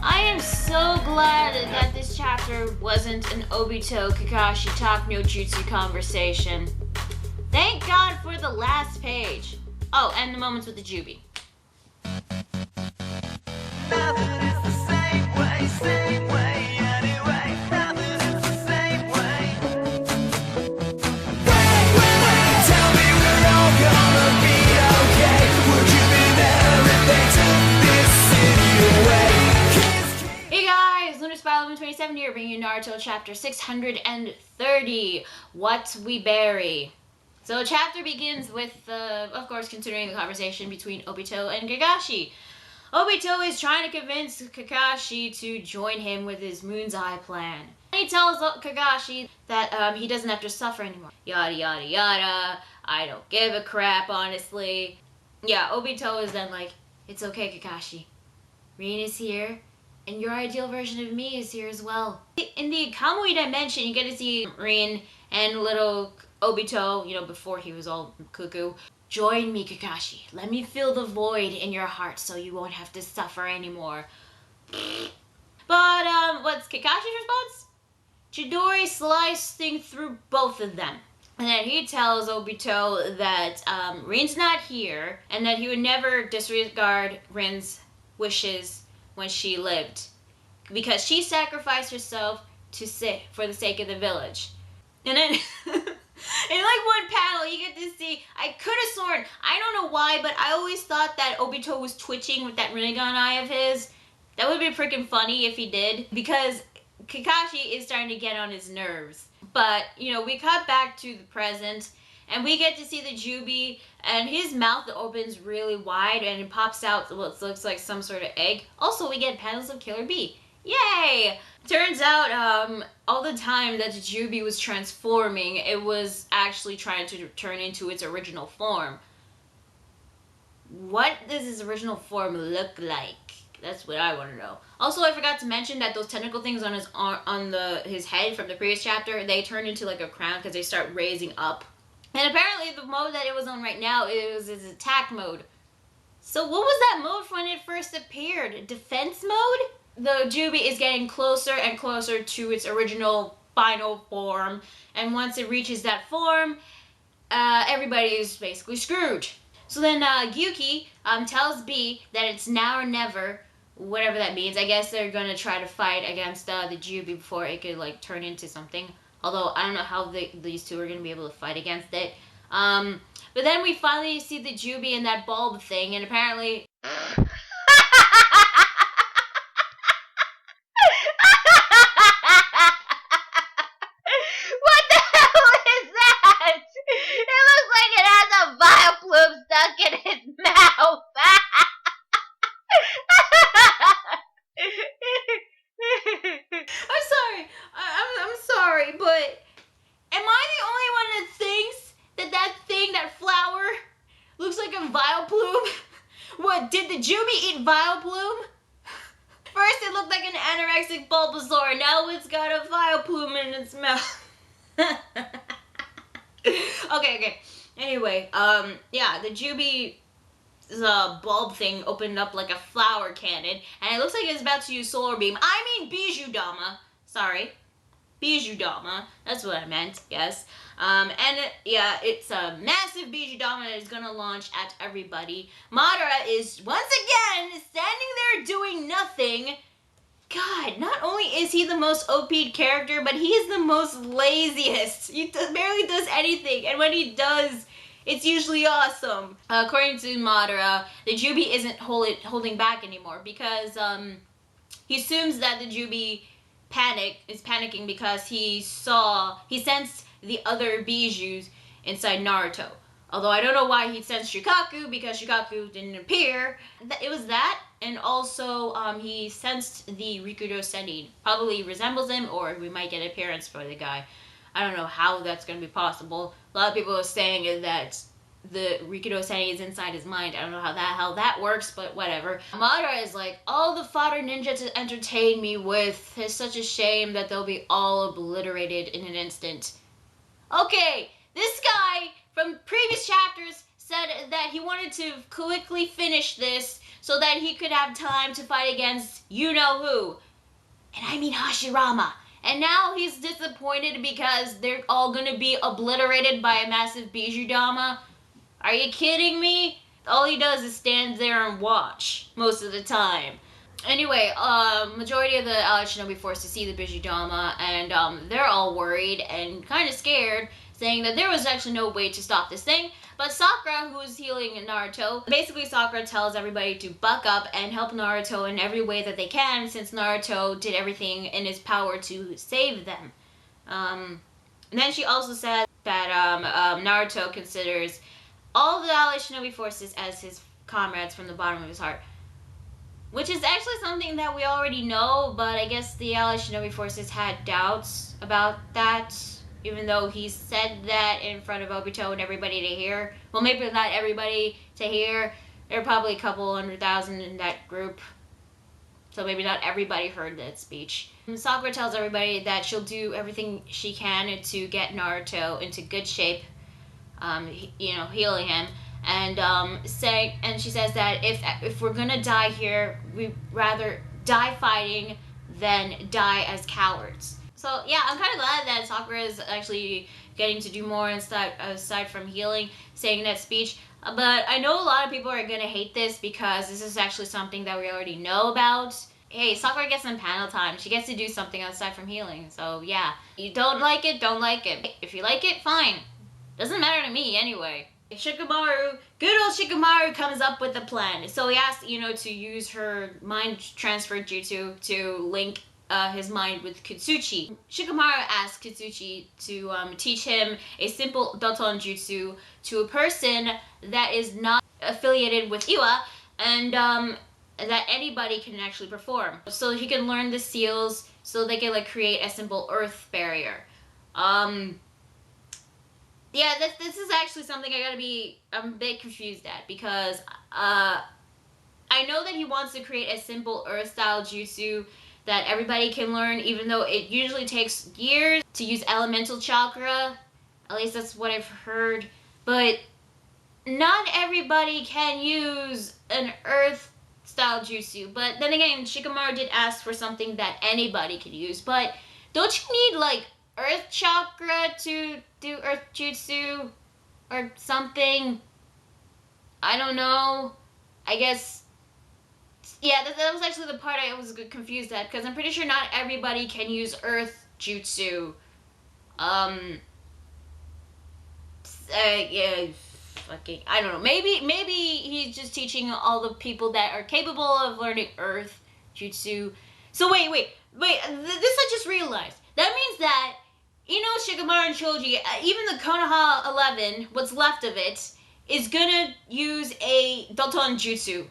I am so glad that this chapter wasn't an Obito Kakashi Talk No Jutsu conversation. Thank God for the last page. Oh, and the moments with the Juubi. Here, bringing you Naruto chapter 630, What We Bury. So the chapter begins with, of course, considering the conversation between Obito and Kakashi. Obito is trying to convince Kakashi to join him with his Moon's Eye plan. He tells Kakashi that he doesn't have to suffer anymore. Yada yada yada, I don't give a crap, honestly. Yeah, Obito is then like, it's okay, Kakashi. Rin is here. And your ideal version of me is here as well. In the Kamui dimension, you get to see Rin and little Obito, you know, before he was all cuckoo. Join me, Kakashi. Let me fill the void in your heart so you won't have to suffer anymore. But, what's Kakashi's response? Chidori slicing through both of them. And then he tells Obito that Rin's not here and that he would never disregard Rin's wishes when she lived, because she sacrificed herself for the sake of the village. And then in like one panel you get to see, I could have sworn, I don't know why, but I always thought that Obito was twitching with that Rinnegan eye of his. That would be freaking funny if he did, because Kakashi is starting to get on his nerves. But, you know, we cut back to the present, and we get to see the Juubi, and his mouth opens really wide, and it pops out what looks like some sort of egg. Also, we get panels of Killer Bee. Yay! Turns out, all the time that the Juubi was transforming, it was actually trying to turn into its original form. What does its original form look like? That's what I want to know. Also, I forgot to mention that those tentacle things on his his head from the previous chapter, they turn into like a crown because they start raising up. And apparently the mode that it was on right now is its attack mode. So what was that mode when it first appeared? Defense mode? The Juubi is getting closer and closer to its original final form. And once it reaches that form, everybody is basically screwed. So then Gyuki tells B that it's now or never, whatever that means. I guess they're going to try to fight against the Juubi before it could like turn into something. Although, I don't know how these two are going to be able to fight against it. But then we finally see the Juubi in that bulb thing, and apparently... What the hell is that? It looks like it has a Vileplume stuck in its mouth. I'm sorry, but am I the only one that thinks that thing, that flower, looks like a Vileplume? What, did the Juubi eat Vileplume? First it looked like an anorexic Bulbasaur, now it's got a Vileplume in its mouth. Okay. Anyway, yeah, the Juubi bulb thing opened up like a flower cannon, and it looks like it's about to use Solar Beam. I mean Bijuudama. Sorry. Bijuudama. That's what I meant, yes. It's a massive Bijuudama that is going to launch at everybody. Madara is, once again, standing there doing nothing. God, not only is he the most OP'd character, but he is the most laziest. He barely does anything, and when he does, it's usually awesome. According to Madara, the Juubi isn't holding back anymore because he assumes that the Juubi is panicking because he sensed the other Bijus inside Naruto. Although I don't know why he sensed Shukaku, because Shukaku didn't appear. It was that, and also he sensed the Rikudo Sennin. Probably resembles him, or we might get an appearance for the guy. I don't know how that's going to be possible. A lot of people are saying that the Rikudo Sennin is inside his mind. I don't know how that works, but whatever. Madara is like, all the fodder ninja to entertain me with. It's such a shame that they'll be all obliterated in an instant. Okay, this guy from previous chapters said that he wanted to quickly finish this so that he could have time to fight against you-know-who. And I mean Hashirama. And now he's disappointed because they're all gonna be obliterated by a massive Bijuudama. Are you kidding me? All he does is stand there and watch most of the time. Anyway, majority of the Allied Shinobi force to see the Bijuudama, and they're all worried and kind of scared, saying that there was actually no way to stop this thing. But Sakura, who's healing Naruto, basically Sakura tells everybody to buck up and help Naruto in every way that they can, since Naruto did everything in his power to save them. And then she also said that Naruto considers all the Allied Shinobi forces as his comrades from the bottom of his heart. Which is actually something that we already know, but I guess the Allied Shinobi forces had doubts about that, even though he said that in front of Obito and everybody to hear. Well, maybe not everybody to hear. There are probably a couple 100,000 in that group, so maybe not everybody heard that speech. And Sakura tells everybody that she'll do everything she can to get Naruto into good shape, healing him. And she says that if we're gonna die here, we'd rather die fighting than die as cowards. So yeah, I'm kind of glad that Sakura is actually getting to do more aside from healing, saying that speech. But I know a lot of people are gonna hate this because this is actually something that we already know about. Hey, Sakura gets some panel time. She gets to do something aside from healing. So yeah, you don't like it, don't like it. If you like it, fine. Doesn't matter to me anyway. Shikamaru, good old Shikamaru comes up with a plan. So he asks Ino to use her mind transfer jutsu to link his mind with Kitsuchi. Shikamaru asks Kitsuchi to teach him a simple Doton jutsu to a person that is not affiliated with Iwa, and that anybody can actually perform. So he can learn the seals so they can create a simple earth barrier. Yeah, this is actually something I'm a bit confused at, because I know that he wants to create a simple earth-style jutsu that everybody can learn, even though it usually takes years to use elemental chakra. At least that's what I've heard. But not everybody can use an earth-style jutsu. But then again, Shikamaru did ask for something that anybody can use. But don't you need, earth chakra to do earth jutsu or something? I don't know. I guess, yeah, that was actually the part I was confused at, because I'm pretty sure not everybody can use earth jutsu. Yeah, fucking, I don't know. Maybe he's just teaching all the people that are capable of learning earth jutsu. So wait, this I just realized. That means that Shikamaru and Choji, even the Konoha 11, what's left of it, is gonna use a Doton Jutsu.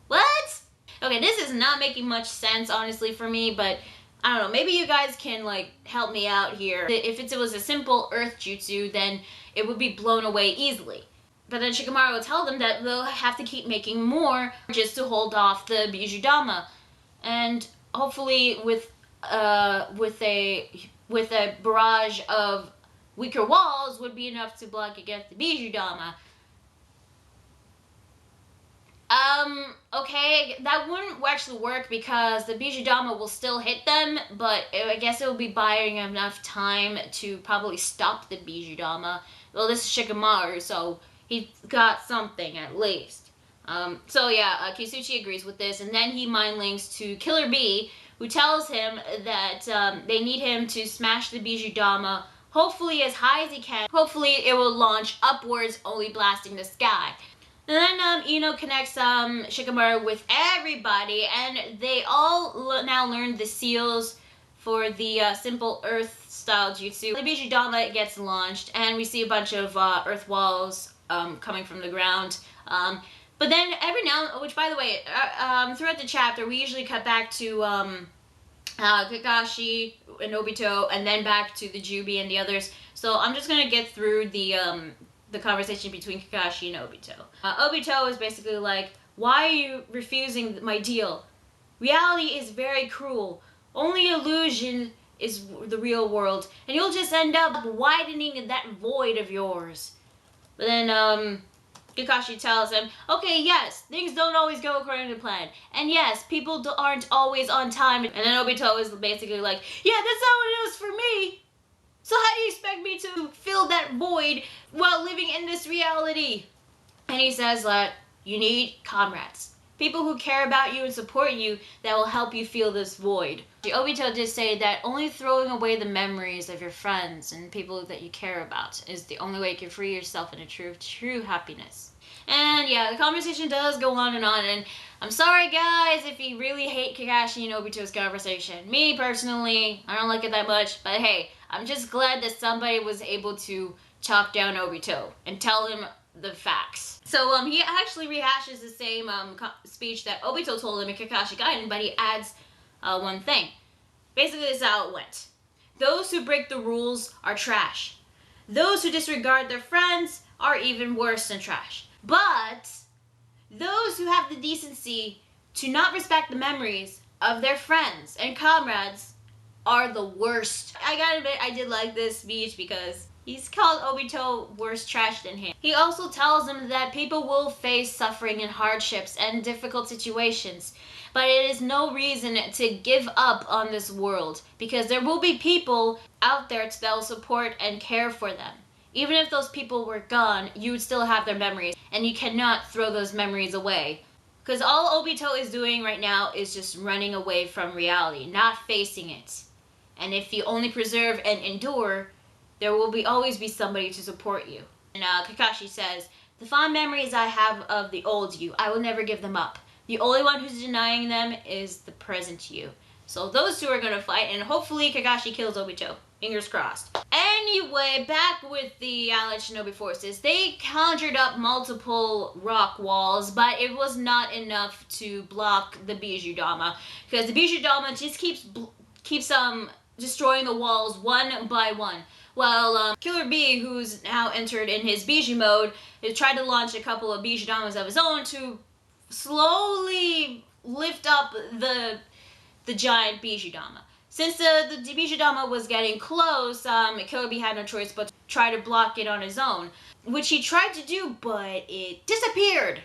What? Okay, this is not making much sense, honestly, for me, but I don't know, maybe you guys can, help me out here. If it was a simple Earth Jutsu, then it would be blown away easily. But then Shikamaru will tell them that they'll have to keep making more just to hold off the Bijuudama. And hopefully with a barrage of weaker walls would be enough to block against the Bijuudama. Okay, that wouldn't actually work because the Bijuudama will still hit them, but I guess it will be buying enough time to probably stop the Bijuudama. Well, this is Shikamaru, so he's got something at least. So yeah, Kitsuchi agrees with this, and then he mind links to Killer Bee, who tells him that they need him to smash the Bijuudama, hopefully as high as he can. Hopefully it will launch upwards, only blasting the sky. And then Ino connects Shikamaru with everybody, and they all now learn the seals for the simple earth-style jutsu. The Bijuudama gets launched, and we see a bunch of earth walls coming from the ground. But then every now, which by the way, throughout the chapter, we usually cut back to Kakashi and Obito, and then back to the Juubi and the others. So I'm just gonna get through the conversation between Kakashi and Obito. Obito is basically like, "Why are you refusing my deal? Reality is very cruel. Only illusion is the real world, and you'll just end up widening that void of yours." But then Kakashi tells him, okay, yes, things don't always go according to plan. And yes, people aren't always on time. And then Obito is basically like, yeah, that's how it is for me. So how do you expect me to fill that void while living in this reality? And he says that you need comrades. People who care about you and support you that will help you feel this void. Obito did say that only throwing away the memories of your friends and people that you care about is the only way you can free yourself into true happiness. And yeah, the conversation does go on, and I'm sorry guys if you really hate Kakashi and Obito's conversation. Me personally, I don't like it that much, but hey, I'm just glad that somebody was able to talk down Obito and tell him the facts. So he actually rehashes the same speech that Obito told him in Kakashi Gaiden, but he adds one thing. Basically, this is how it went. Those who break the rules are trash. Those who disregard their friends are even worse than trash. But those who have the decency to not respect the memories of their friends and comrades are the worst. I gotta admit, I did like this speech because he's called Obito worse trash than him. He also tells him that people will face suffering and hardships and difficult situations, but it is no reason to give up on this world because there will be people out there that will support and care for them. Even if those people were gone, you would still have their memories, and you cannot throw those memories away. Because all Obito is doing right now is just running away from reality, not facing it. And if you only preserve and endure, there will always be somebody to support you. And Kakashi says, the fond memories I have of the old you, I will never give them up. The only one who's denying them is the present you. So those two are going to fight, and hopefully Kakashi kills Obito. Fingers crossed. Anyway, back with the Allied Shinobi forces. They conjured up multiple rock walls, but it was not enough to block the Bijuudama. Because the Bijuudama just keeps destroying the walls one by one. While Killer B, who's now entered in his Biju mode, has tried to launch a couple of Bijuudamas of his own to slowly lift up the giant Bijuudama. Since the Bijuudama was getting close, Killer B had no choice but to try to block it on his own, which he tried to do, but it disappeared.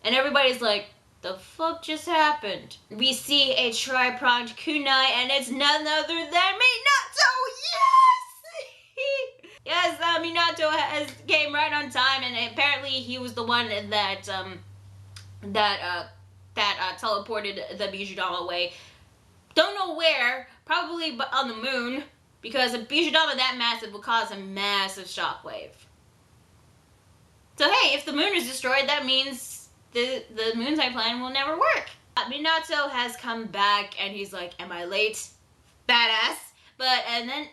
And everybody's like, the fuck just happened? We see a tri-pronged kunai, and it's none other than Minato! Yes! Yes, Minato has came right on time, and apparently he was the one that teleported the Bijuudama away. Don't know where, probably on the moon, because a Bijuudama that massive will cause a massive shockwave. So hey, if the moon is destroyed, that means the Moonlight plan will never work. Minato has come back, and he's like, am I late? Badass. And then,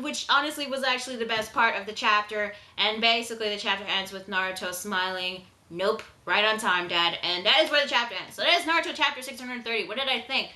which honestly was actually the best part of the chapter, and basically the chapter ends with Naruto smiling, nope, right on time, Dad, and that is where the chapter ends. So that is Naruto chapter 630. What did I think?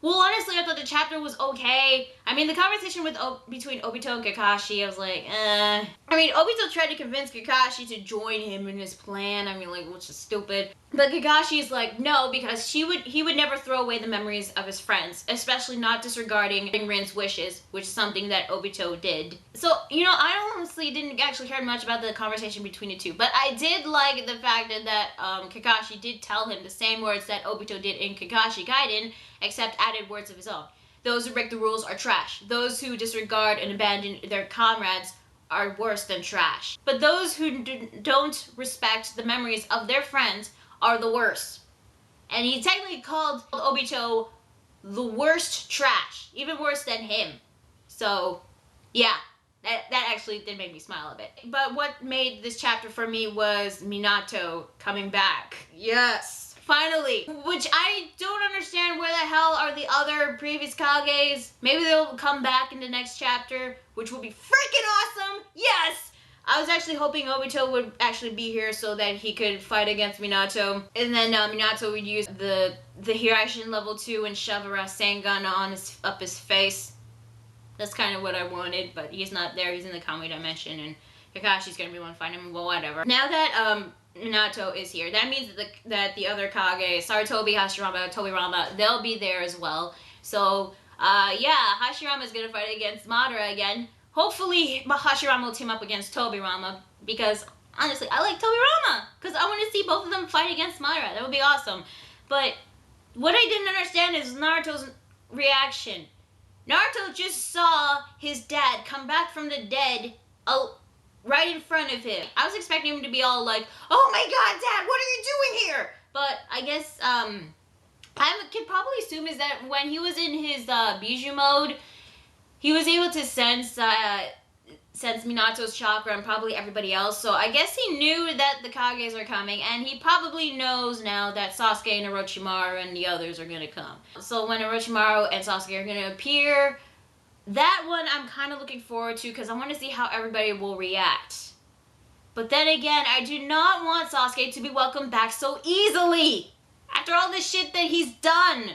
Well, honestly, I thought the chapter was okay. I mean, the conversation between Obito and Kakashi, I was like, I mean, Obito tried to convince Kakashi to join him in his plan. I mean, like, which is stupid. But Kakashi's like, no, because he would never throw away the memories of his friends, especially not disregarding Rin's wishes, which is something that Obito did. So, I honestly didn't actually care much about the conversation between the two, but I did like the fact that Kakashi did tell him the same words that Obito did in Kakashi Gaiden, except added words of his own. Those who break the rules are trash. Those who disregard and abandon their comrades are worse than trash. But those who don't respect the memories of their friends are the worst. And he technically called Obito the worst trash, even worse than him. So, yeah, that actually did make me smile a bit. But what made this chapter for me was Minato coming back. Yes. Finally, which I don't understand where the hell are the other previous Kages. Maybe they'll come back in the next chapter, which would be freaking awesome. Yes! I was actually hoping Obito would actually be here so that he could fight against Minato. And then Minato would use the Hiraishin level 2 and shove a Rasengan up his face. That's kind of what I wanted, but he's not there. He's in the Kamui dimension, and Kakashi's gonna be one fighting him, well, whatever. Now that Minato is here, that means that the other Kage, Sarutobi, Hashirama, Tobirama, they'll be there as well. So, yeah, Hashirama is gonna fight against Madara again. Hopefully, Hashirama will team up against Tobirama, because honestly, I like Tobirama because I want to see both of them fight against Madara. That would be awesome. But what I didn't understand is Naruto's reaction. Naruto just saw his dad come back from the dead right in front of him. I was expecting him to be all like, "Oh my god, Dad, what are you doing here?" But I guess I could probably assume is that when he was in his Bijuu mode, he was able to sense Minato's chakra and probably everybody else. So I guess he knew that the Kages are coming, and he probably knows now that Sasuke and Orochimaru and the others are gonna come. So when Orochimaru and Sasuke are gonna appear, that one I'm kind of looking forward to because I want to see how everybody will react. But then again, I do not want Sasuke to be welcomed back so easily after all this shit that he's done.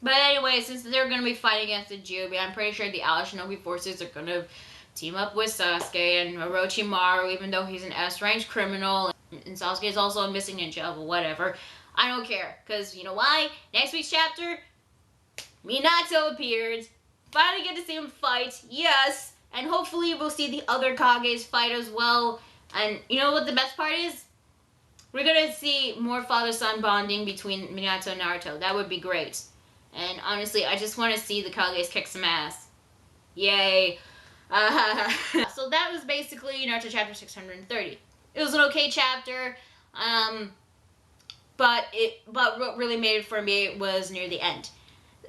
But anyway, since they're going to be fighting against the Juubi, I'm pretty sure the Aoshinogi forces are going to team up with Sasuke and Orochimaru, even though he's an S-range criminal. And Sasuke is also a missing ninja, but whatever. I don't care, because you know why? Next week's chapter, Minato appears. Finally get to see him fight, yes. And hopefully we'll see the other Kages fight as well. And you know what the best part is? We're going to see more father-son bonding between Minato and Naruto. That would be great. And honestly, I just want to see the Kages kick some ass. Yay. So that was basically Naruto chapter 630. It was an okay chapter. But what really made it for me was near the end.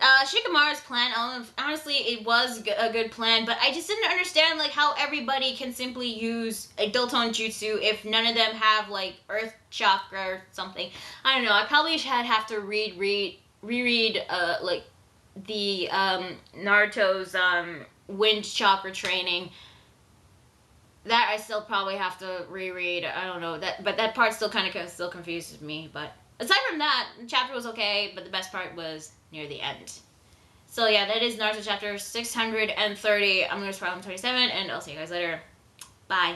Shikamaru's plan, honestly, it was a good plan, but I just didn't understand, like, how everybody can simply use a Doton Jutsu if none of them have, like, Earth Chakra or something. I don't know, I probably have to reread, like, the, Naruto's, Wind Chakra training. That I still probably have to reread, I don't know, but that part still kind of still confuses me, but aside from that, the chapter was okay, but the best part was near the end. So yeah, that is Naruto chapter 630. I'm going to start on 27, and I'll see you guys later. Bye.